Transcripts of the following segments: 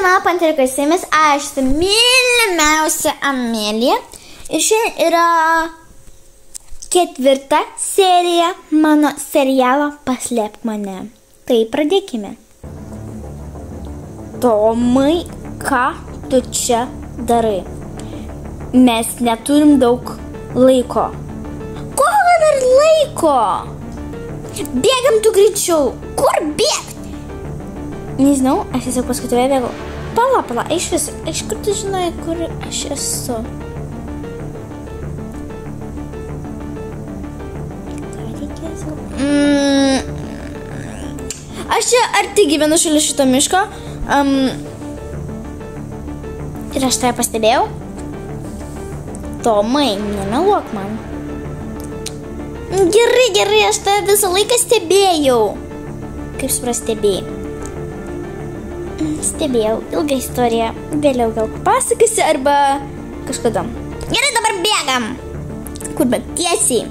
mano panterkasimis, aš tai mylimiausia Amelija. Ir šiandien yra 4 serija mano serialo Paslėpk mane. Tai pradėkime. Tomai, ką tu čia darai? Mes neturim daug laiko. Kovo dar laiko? Bėgam tu greičiau. Kur bėgt? Nežinau, aš tiesiog paskui tave bėgau. Pala, iš kur tu žinai, kur aš esu? Aš čia arti gyvenu šalia šito miško. Ir aš tave pastebėjau. Tomai, nemeluok man. Gerai, aš tave visą laiką stebėjau. Kaip suprastebėjai? Stebėjau, ilgą istoriją. Vėliau gal pasakysi arba kažkada. Gerai, dabar bėgam. Kur bet tiesiai?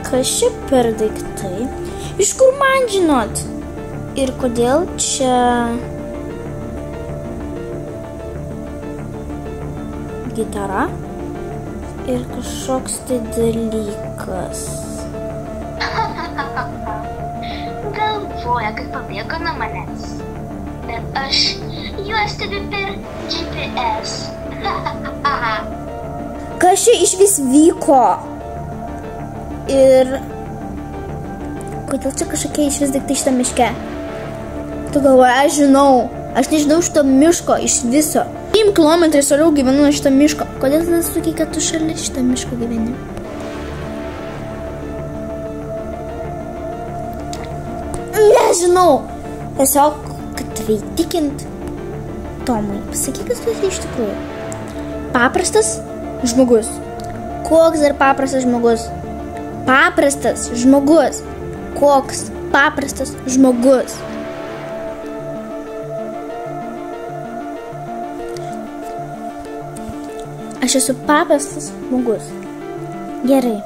Kas čia per daiktai? Iš kur man žinot? Ir kodėl čia gitara ir kažkoks tai dalykas? Galvoja, kad pabėgo nuo manęs. Bet aš juos stebiu per GPS. Kas čia iš vis vyko? Ir kodėl čia kažkokie iš vis daiktai šitą miške? Tu galvoji, aš žinau. Aš nežinau šito miško iš viso. 5 kilometrai toliau gyvenu nuo šito miško. Kodėl tada sakai, kad tu šalia šito miško gyveni? Nežinau. Tiesiog, kad tave įtikint. Tomai, pasakyk, kas tu esi iš tikrųjų. Paprastas žmogus. Koks dar paprastas žmogus? Paprastas žmogus. Koks paprastas žmogus? Aš esu paprastas žmogus. Gerai.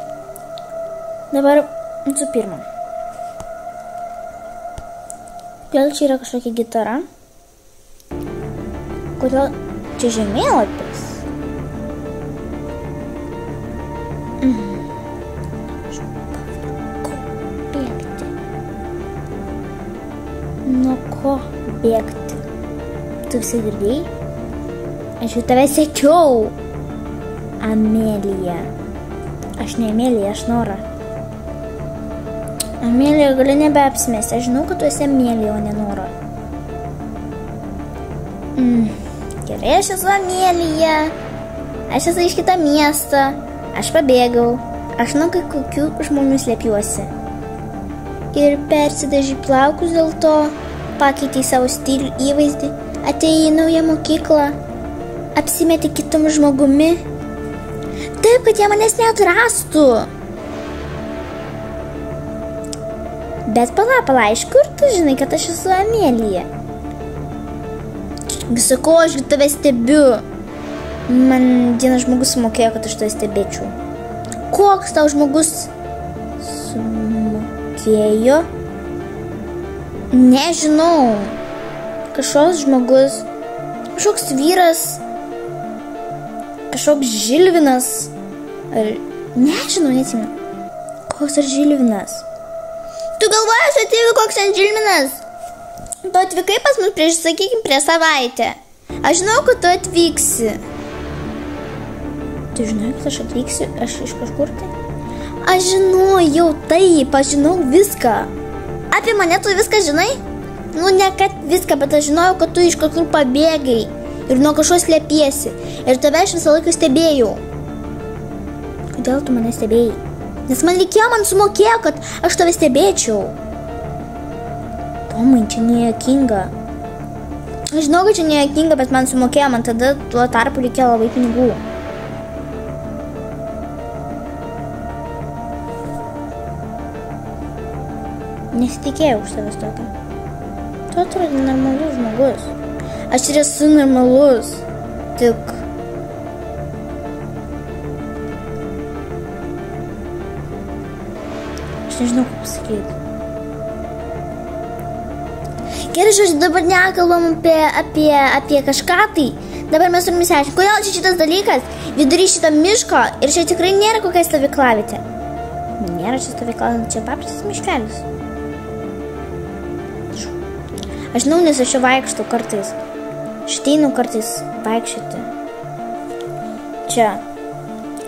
Dabar visų pirma. Kodėl čia yra kažkokia gitara? Kodėl čia žemėlapis? Nuo ko bėgti? Tu visi girdėjai? Aš jau tave sekiau. Amelija. Aš ne Amelija, aš Nora. Amelija, gali nebeapsimesti. Aš žinau, kad tu esi Amelija, o ne Nora. Gerai, aš esu Amelija. Aš esu iš kitą miestą. Aš pabėgau. Aš nuo kai kokių žmonių slėpiuosi. Ir persidažy plaukus dėl to, pakeitei savo stilių įvaizdį, atėjai į naują mokyklą, apsimeti kitam žmogumi, taip, kad jie manęs neatrastų. Bet pala, iš kur tu žinai, kad aš esu Amelija? Visako, aš tave stebiu. Man vienas žmogus sumokėjo, kad aš tave stebėčiau. Koks tau žmogus sumokėjo? Nežinau. Kažkoks žmogus, kažkoks vyras, kažkoks Žilvinas. Ar nežinau, neatsimenu. Koks ar Žilvinas? Tu galvoji, aš atėjau koks ten Žilvinas? Tu atvykai pas mus prieš savaitę. Aš žinau, kad tu atvyksi. Tu žinai, kad aš atvyksiu? Aš iš kažkur tai? Aš žinau, jau taip, aš žinau viską. Apie mane tu viską žinai? Nu, ne kad viską, bet aš žinojau, kad tu iš kažkur pabėgai ir nuo kažko slėpiesi. Ir tave aš visą laiką stebėjau. Kodėl tu mane stebėjai? Nes man sumokėjo, kad aš tave stebėčiau. Tomai, čia nejuokinga. Aš žinau, kad čia nejuokinga, bet man sumokėjo, man tada tuo tarpu reikėjo labai pinigų. Nesitikėjau už tavęs tokio. Tu atrodai normalus žmogus. Aš ir esu normalus. Tik nežinau, kaip pasakyti. Gerai, žodžiu, dabar nekalbam apie kažką tai. Dabar mes turim išsiaiškinti, kodėl čia šitas dalykas vidury šito miško ir čia tikrai nėra kokia stovyklavietė. Nėra čia stovyklavietė, čia paprastas miškelis. Aš žinau, nes aš čia vaikštau kartais. Šteinu kartais vaikščioti. Čia,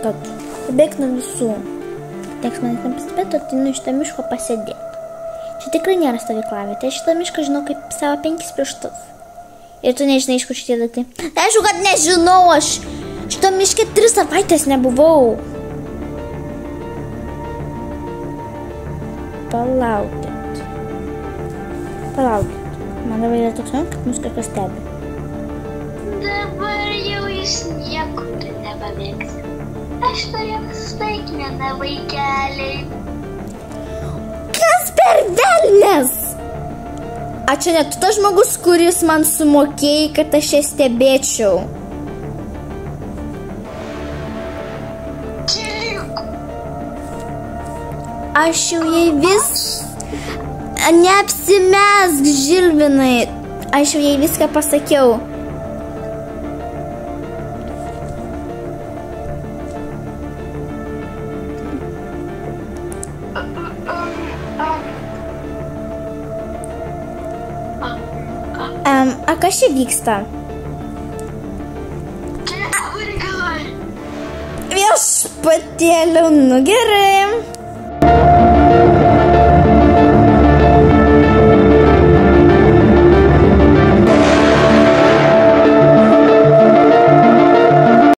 kad pabėg nuo visų. Niekas manęs nepastebėtų, ateinu iš tą miško pasėdėti. Čia tikrai nėra stovyklavietė. Aš šitą mišką žinau kaip savo 5 pirštus. Ir tu nežinai, iš kur šitie daiktai. Tai aišku, kad nežinau, aš šitą miške 3 savaitės nebuvau. Palaukit. Man dabar yra toks, kad mus kažkas stebi. Dabar jau jis niekur nepabėgs. Aš turėjau staigmeną, vaikeliai. Kas per velnias? A čia net tu tas žmogus, kuris man sumokėjai, kad aš ją stebėčiau. Aš jau jai vis... Neapsimesk, Žilvinai. Aš jau jai viską pasakiau. A kas čia vyksta? Viešpatėliau, nu gerai.